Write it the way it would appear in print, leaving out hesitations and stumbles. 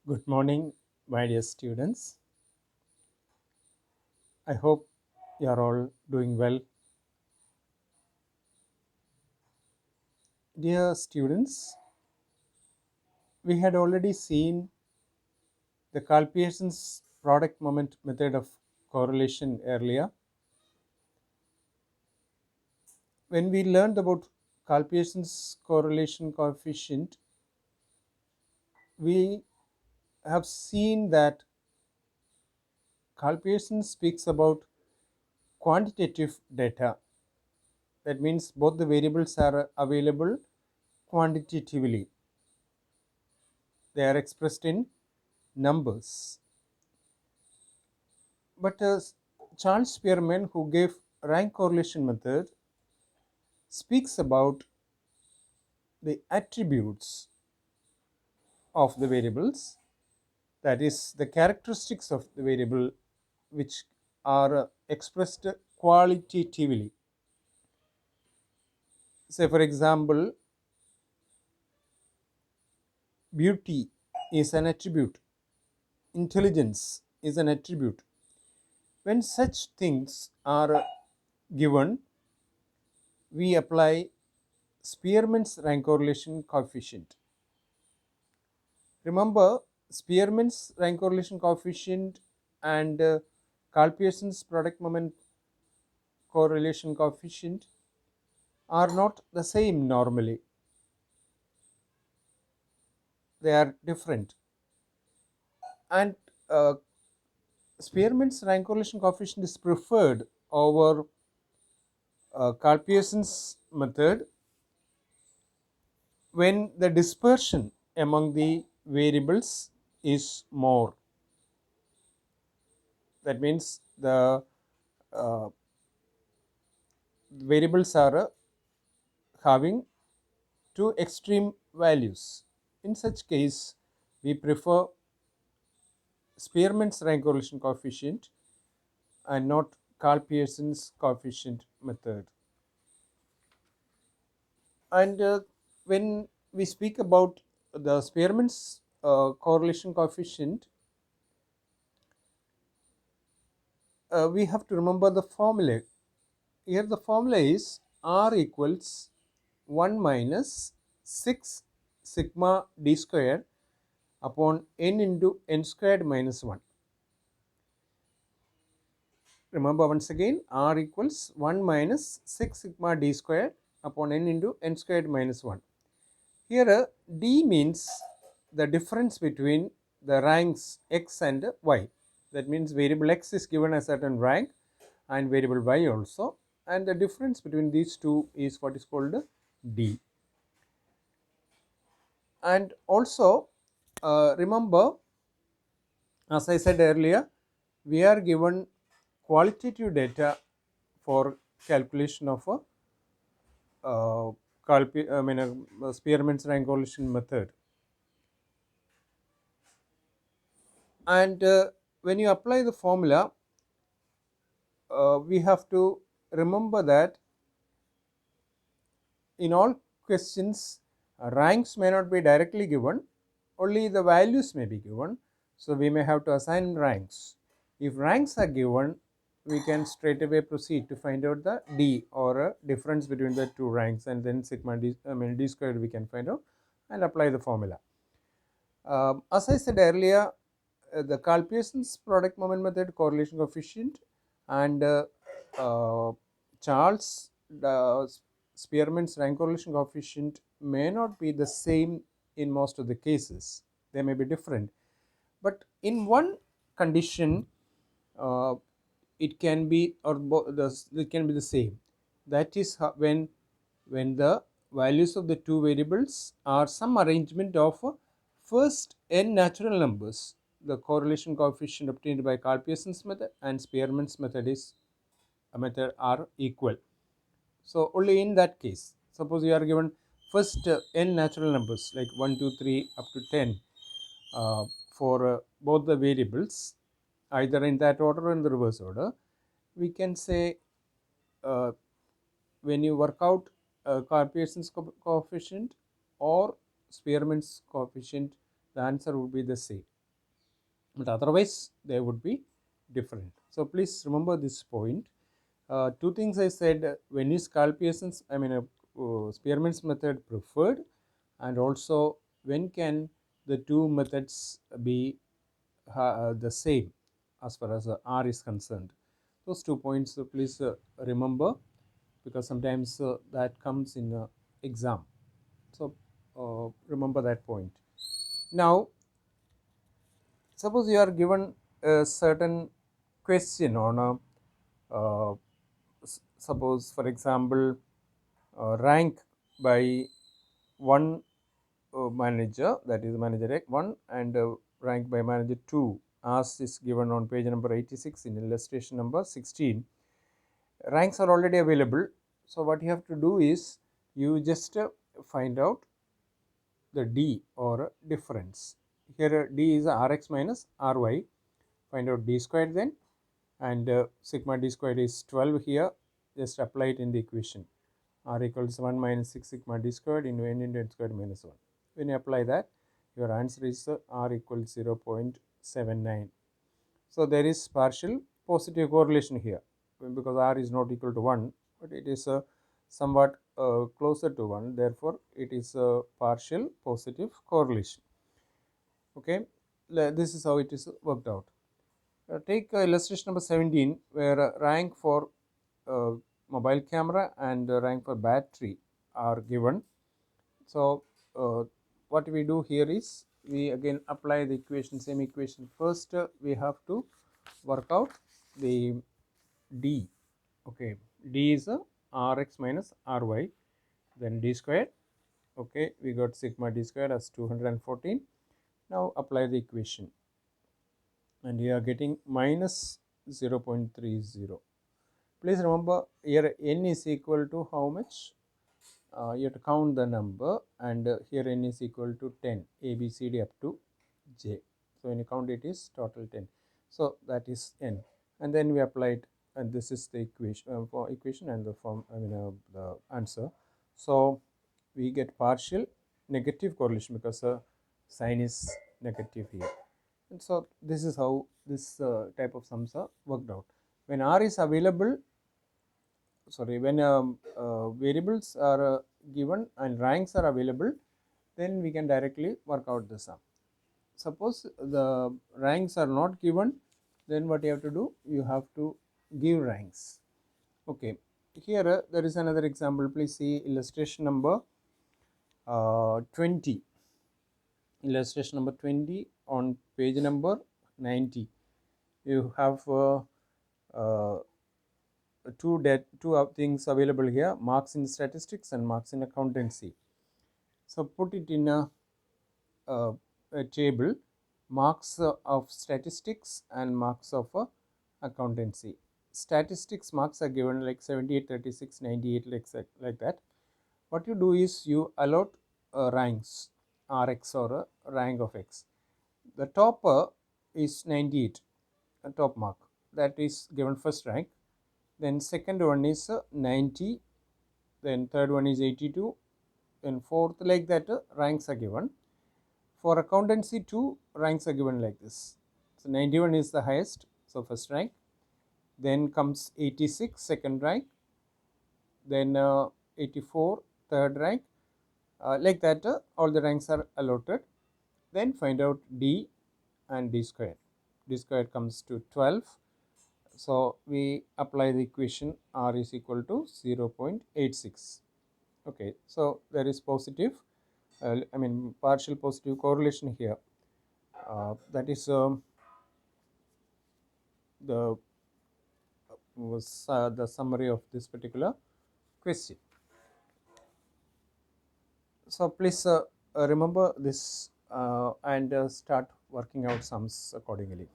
Good morning, my dear students. I hope you are all doing well. Dear students, we had already seen the Carl Pearson's product moment method of correlation earlier. When we learned about Carl Pearson's correlation coefficient, we have seen that Carl Pearson speaks about quantitative data. That means both the variables are available quantitatively. They are expressed in numbers. But Charles Spearman, who gave rank correlation method, speaks about the attributes of the variables, that is, the characteristics of the variable which are expressed qualitatively. Say, for example, beauty is an attribute, intelligence is an attribute. When such things are given, we apply Spearman's rank correlation coefficient. Remember, Spearman's rank correlation coefficient and Carl Pearson's product moment correlation coefficient are not the same normally. They are different. And uh, Spearman's rank correlation coefficient is preferred over Carl Pearson's method when the dispersion among the variables is more. That means the uh, variables are having two extreme values. In such case, we prefer Spearman's rank correlation coefficient and not Carl Pearson's coefficient method. And when we speak about the Spearman's correlation coefficient, we have to remember the formula. Here the formula is R equals 1 minus 6 sigma d squared upon n into n squared minus 1. Remember once again, R equals 1 minus 6 sigma d squared upon n into n squared minus 1. Here d means the difference between the ranks x and y. That means variable x is given a certain rank and variable y also, and the difference between these two is what is called d. And also remember, as I said earlier, we are given qualitative data for calculation of a Spearman's rank correlation method. And when you apply the formula, we have to remember that in all questions, ranks may not be directly given, only the values may be given. So we may have to assign ranks. If ranks are given, we can straight away proceed to find out the d, or a difference between the two ranks, and then sigma d, d squared we can find out and apply the formula. As I said earlier, the Carl Pearson's product moment method correlation coefficient and uh, Charles Spearman's rank correlation coefficient may not be the same in most of the cases. They may be different, but in one condition, uh, it can be, or it can be the same. That is when the values of the two variables are some arrangement of first n natural numbers. The correlation coefficient obtained by Carl Pearson's method and Spearman's method is a method are equal. So only in that case, suppose you are given first n natural numbers like 1, 2, 3 up to 10 for both the variables, either in that order or in the reverse order, we can say uh, when you work out Carl Pearson's coefficient or Spearman's coefficient, the answer would be the same. but otherwise they would be different. So please remember this point. Two things I said, when is Carl-Pearson's, Spearman's method preferred, and also when can the two methods be the same as far as R is concerned. Those 2 points please remember, because sometimes that comes in exam. So remember that point. Now suppose you are given a certain question on a suppose for example rank by one manager, that is manager 1, and rank by manager 2, as is given on page number 86 in illustration number 16. Ranks are already available, so what you have to do is you just find out the D or difference. Here D is Rx minus Ry. Find out D squared then, and sigma D squared is 12 here. Just apply it in the equation. R equals 1 minus 6 sigma D squared into n into n squared minus 1. When you apply that, your answer is R equals 0.79. So there is partial positive correlation here, because R is not equal to 1, but it is somewhat closer to 1. Therefore, it is a partial positive correlation. Okay, this is how it is worked out. Take illustration number 17, where rank for mobile camera and rank for battery are given. So what we do here is we again apply the equation, same equation. First we have to work out the D. Okay, D is Rx minus Ry, then D squared. Okay, we got sigma D squared as 214. Now apply the equation, and we are getting minus 0.30. Please remember here n is equal to how much? You have to count the number, and here n is equal to 10, a b c d up to j. So when you count it is total 10. So that is n, and then we apply it, and this is the equation for equation and the form, the answer. So we get partial negative correlation because sign is negative here. And so this is how this type of sums are worked out. When R is available, when variables are given and ranks are available, then we can directly work out the sum. Suppose the ranks are not given, then what you have to do, you have to give ranks. Okay, here there is another example. Please see illustration number 20. Illustration number 20 on page number 90. You have uh, two things available here: marks in statistics and marks in accountancy. So put it in a table: marks of statistics and marks of accountancy. Statistics marks are given like 78, 36, 98, like that. What you do is you allot ranks, Rx or rank of X. The topper is 98, a top mark, that is given first rank. Then second one is 90, then third one is 82, then fourth, like that ranks are given. For accountancy 2, ranks are given like this. So 91 is the highest, so first rank. Then comes 86, second rank. Then 84, third rank. Like that all the ranks are allotted. Then find out D and D squared. D squared comes to 12. So we apply the equation R is equal to 0.86. Okay, so there is positive, partial positive correlation here. That is the the summary of this particular question. So please remember this and start working out sums accordingly.